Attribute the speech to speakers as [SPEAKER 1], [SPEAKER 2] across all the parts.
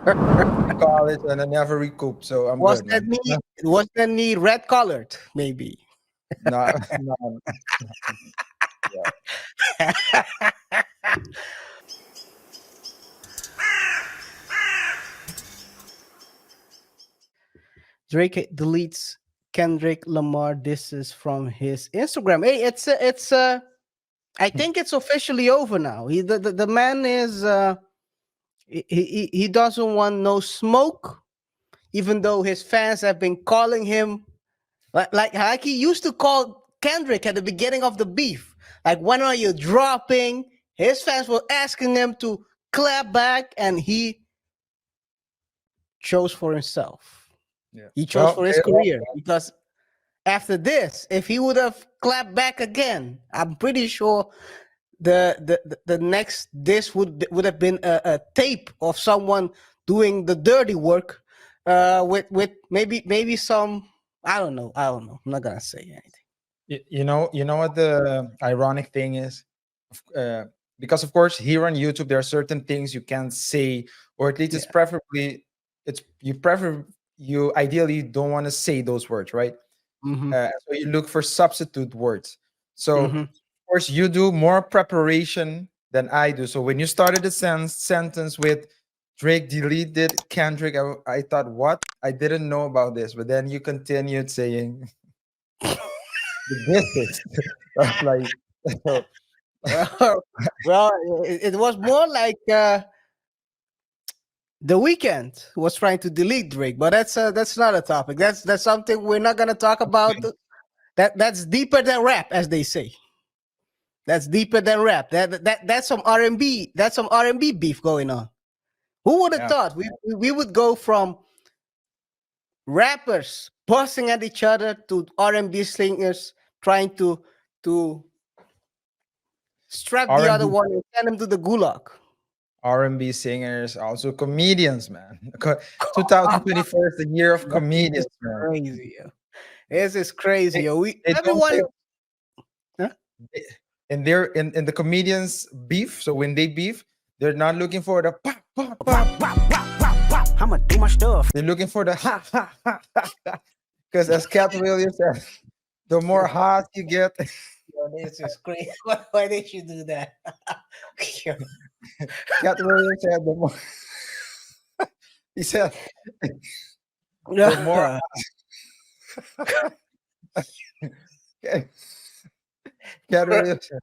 [SPEAKER 1] college and I never recouped, so I'm
[SPEAKER 2] Was
[SPEAKER 1] good,
[SPEAKER 2] that
[SPEAKER 1] man.
[SPEAKER 2] knee? Was that knee red colored? Maybe.
[SPEAKER 1] No, no, yeah.
[SPEAKER 2] Drake deletes Kendrick Lamar disses from his Instagram. Hey, I think it's officially over now. The man is he doesn't want no smoke, even though his fans have been calling him like he used to call Kendrick at the beginning of the beef. Like, when are you dropping? His fans were asking him to clap back, and he chose for himself.
[SPEAKER 1] Yeah.
[SPEAKER 2] He chose
[SPEAKER 1] Well,
[SPEAKER 2] for his career because after this, if he would have clapped back again, I'm pretty sure the next this would have been a tape of someone doing the dirty work, with maybe some, I don't know. I'm not gonna say anything.
[SPEAKER 1] you know what the ironic thing is? Uh, because of course here on YouTube there are certain things you can't say, or at least
[SPEAKER 2] Yeah.
[SPEAKER 1] it's you prefer you ideally don't want to say those words, right?
[SPEAKER 2] Mm-hmm.
[SPEAKER 1] So you look for substitute words. So
[SPEAKER 2] Mm-hmm.
[SPEAKER 1] of course you do more preparation than I do. So when you started the sentence with Drake deleted Kendrick, I thought, what? I didn't know about this. But then you continued saying this is like so,
[SPEAKER 2] Well, well, it was more like the weekend was trying to delete Drake, but that's not a topic. That's something we're not gonna talk about. That's deeper than rap, as they say. That's deeper than rap. That's some R&B. That's some R&B beef going on. Who would have
[SPEAKER 1] yeah.
[SPEAKER 2] thought we would go from rappers busting at each other to R&B singers trying to strap the other
[SPEAKER 1] R&B
[SPEAKER 2] one and send him to the gulag?
[SPEAKER 1] R&B singers, also comedians, man. 2024 is the year of
[SPEAKER 2] This is
[SPEAKER 1] comedians, man.
[SPEAKER 2] crazy. Yo. This is crazy.
[SPEAKER 1] They,
[SPEAKER 2] Yo. We
[SPEAKER 1] they don't
[SPEAKER 2] everyone.
[SPEAKER 1] take
[SPEAKER 2] Huh?
[SPEAKER 1] and they're in the comedians beef. So when they beef, they're not looking for the pop, pop, pop.
[SPEAKER 2] I'ma do my stuff.
[SPEAKER 1] They're looking for the ha ha ha ha. Because as Cat Williams said, the more hot you get,
[SPEAKER 2] Yo, this is crazy. Why did you do that? Yo.
[SPEAKER 1] Cat Williams said the more he said the more
[SPEAKER 2] Yeah.
[SPEAKER 1] Cat Williams said,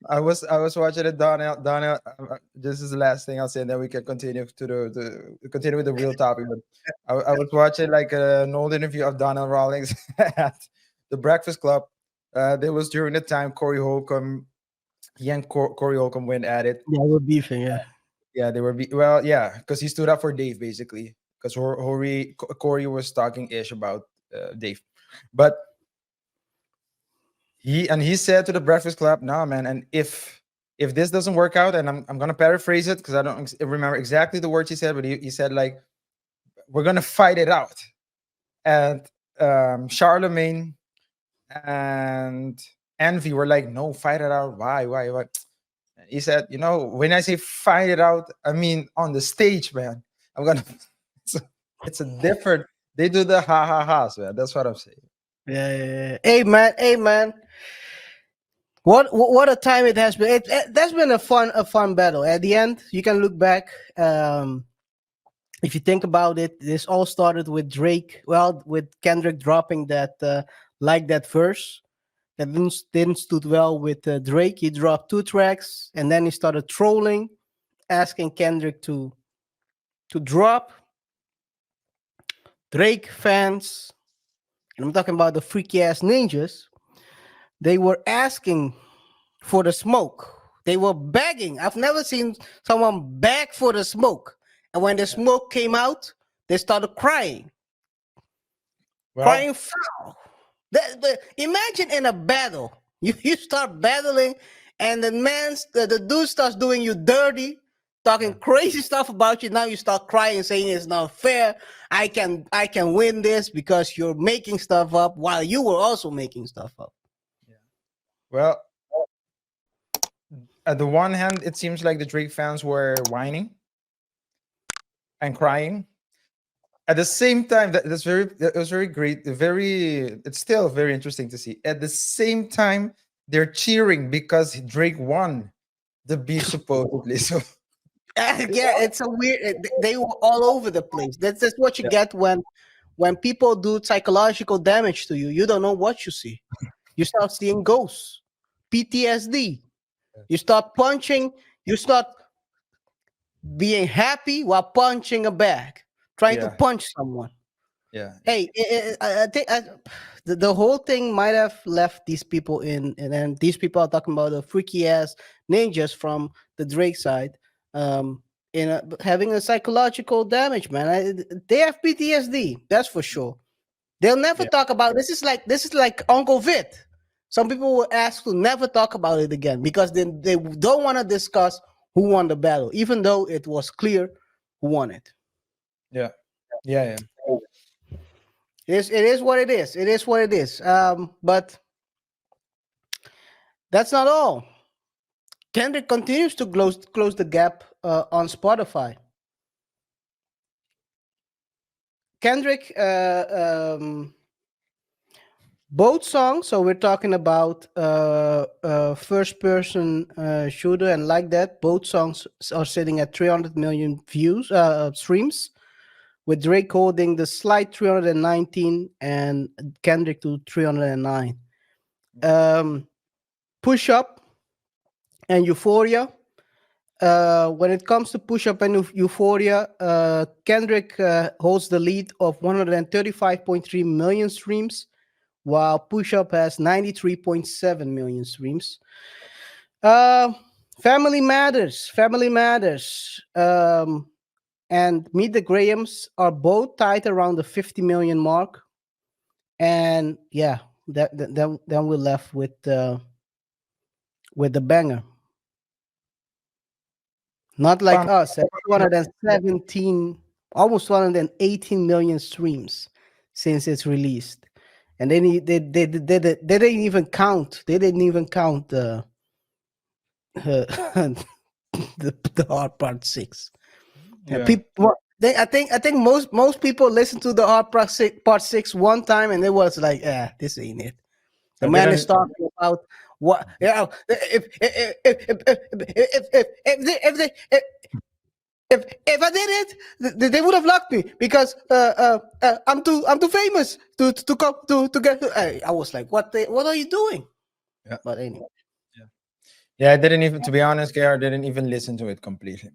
[SPEAKER 1] I was watching it, Donnell. This is the last thing I'll say, and then we can continue continue with the real topic. But I was watching like an old interview of Donnell Rawlings at the Breakfast Club. There was during the time Corey Holcomb, he and Corey Holcomb went at it.
[SPEAKER 2] Yeah, we're beefing. Yeah.
[SPEAKER 1] Yeah, they were well, yeah, because he stood up for Dave basically. Because Corey was talking ish about Dave, but he said to the Breakfast Club, "No, man, and if this doesn't work out, and I'm gonna paraphrase it because I don't remember exactly the words he said, but he said like we're gonna fight it out." And Charlemagne and Envy were like, "No, fight it out. Why?" He said, when I say fight it out, I mean on the stage, man. I'm gonna. It's a, it's a different. They do the ha ha ha's, man. That's what I'm saying.
[SPEAKER 2] Yeah, yeah, yeah. Hey man, hey man. What a time it has been. That's been a fun battle. At the end, you can look back. If you think about it, this all started with Drake. Well, with Kendrick dropping that like that verse that didn't stood well with Drake. He dropped two tracks, and then he started trolling, asking Kendrick to drop. Drake fans, and I'm talking about the freaky ass ninjas. They were asking for the smoke. They were begging. I've never seen someone beg for the smoke. And when the smoke came out, they started crying,
[SPEAKER 1] Well,
[SPEAKER 2] crying foul. Imagine in a battle, you start battling, and the dude starts doing you dirty, talking
[SPEAKER 1] yeah,
[SPEAKER 2] crazy stuff about you. Now you start crying, saying it's not fair. I can win this because you're making stuff up while you were also making stuff up.
[SPEAKER 1] yeah. Well, at the one hand, it seems like the Drake fans were whining, and crying. At the same time, that was very great. It's still very interesting to see. At the same time, they're cheering because Drake won the beef supposedly. So
[SPEAKER 2] Yeah, it's a weird. They were all over the place. That's what you
[SPEAKER 1] yeah,
[SPEAKER 2] get when people do psychological damage to you. You don't know what you see. You start seeing ghosts, PTSD. You start punching. You start being happy while punching a bag, trying to
[SPEAKER 1] yeah,
[SPEAKER 2] punch someone.
[SPEAKER 1] yeah,
[SPEAKER 2] Hey, I think the whole thing might have left these people in, and then these people are talking about the freaky ass ninjas from the Drake side, having a psychological damage, man. They have PTSD, that's for sure. They'll never
[SPEAKER 1] yeah,
[SPEAKER 2] talk about this is like Uncle Vit. Some people will ask to never talk about it again because they don't want to discuss who won the battle, even though it was clear who won it.
[SPEAKER 1] yeah, yeah, yeah.
[SPEAKER 2] It is what it is. It is what it is. But that's not all. Kendrick continues to close the gap on Spotify. Kendrick, both songs. So we're talking about first person shooter and like that. Both songs are sitting at 300 million views streams, with Drake holding the slight 319 and Kendrick to 309. Push Up and Euphoria. When it comes to Push Up and Euphoria, Kendrick holds the lead of 135.3 million streams, while Push Up has 93.7 million streams. Uh, Family Matters, Family Matters, and Meet the Grahams are both tied around the 50 million mark. And yeah, then we're left with the banger. Not like
[SPEAKER 1] Fam-
[SPEAKER 2] us, at 217, almost 218 million streams since it's released. And then they didn't even count. They didn't even count the Hard Part 6. And
[SPEAKER 1] yeah.
[SPEAKER 2] people, I think most people listen to the Hard Part 6 one time and it was like, this ain't it. The
[SPEAKER 1] I
[SPEAKER 2] man is
[SPEAKER 1] didn't.
[SPEAKER 2] talking about what, if I did it, they would have locked me because I'm too famous to come to get. I was like, what are you doing?
[SPEAKER 1] Yeah,
[SPEAKER 2] But anyway,
[SPEAKER 1] yeah, yeah. I didn't even, to be honest, KR didn't even listen to it completely.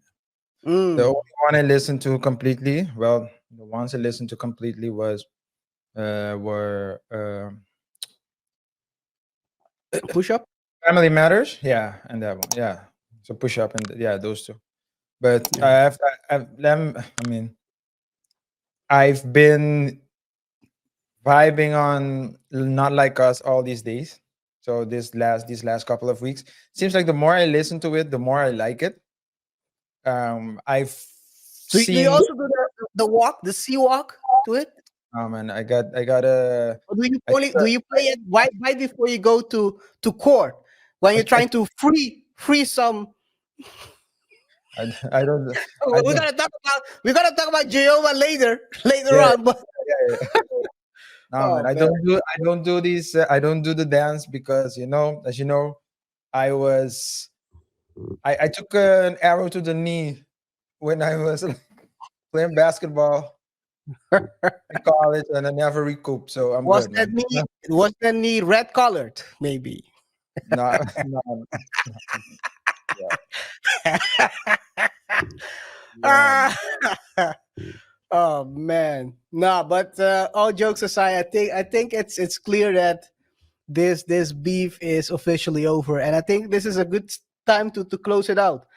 [SPEAKER 1] The
[SPEAKER 2] mm,
[SPEAKER 1] only one I listened to completely, well, the ones I listened to completely were
[SPEAKER 2] Push Up.
[SPEAKER 1] Family Matters, yeah, and that one, yeah. So Push Up and yeah, those two. But
[SPEAKER 2] Yeah.
[SPEAKER 1] I mean, I've been vibing on Not Like Us all these days. So these last couple of weeks, seems like the more I listen to it, the more I like it. I've
[SPEAKER 2] Do you
[SPEAKER 1] seen.
[SPEAKER 2] also do the walk, the sea walk to it?
[SPEAKER 1] Oh man, I got a.
[SPEAKER 2] Or do you
[SPEAKER 1] I
[SPEAKER 2] only
[SPEAKER 1] took
[SPEAKER 2] do you play it right before you go to court when you're
[SPEAKER 1] I,
[SPEAKER 2] trying to free some?
[SPEAKER 1] I don't.
[SPEAKER 2] Oh,
[SPEAKER 1] I
[SPEAKER 2] we're
[SPEAKER 1] don't.
[SPEAKER 2] gonna talk about Jehovah later
[SPEAKER 1] Yeah,
[SPEAKER 2] on. But
[SPEAKER 1] yeah, yeah. No man,
[SPEAKER 2] oh man,
[SPEAKER 1] I don't do these. I don't do the dance because as you know, I was. I took an arrow to the knee when I was playing basketball in college, and I never recouped. So I'm
[SPEAKER 2] was
[SPEAKER 1] good,
[SPEAKER 2] that
[SPEAKER 1] man.
[SPEAKER 2] knee was that knee red colored? Maybe.
[SPEAKER 1] No, no, yeah, yeah,
[SPEAKER 2] Ah, oh man, no. But all jokes aside, I think it's clear that this beef is officially over, and I think this is a good time to close it out.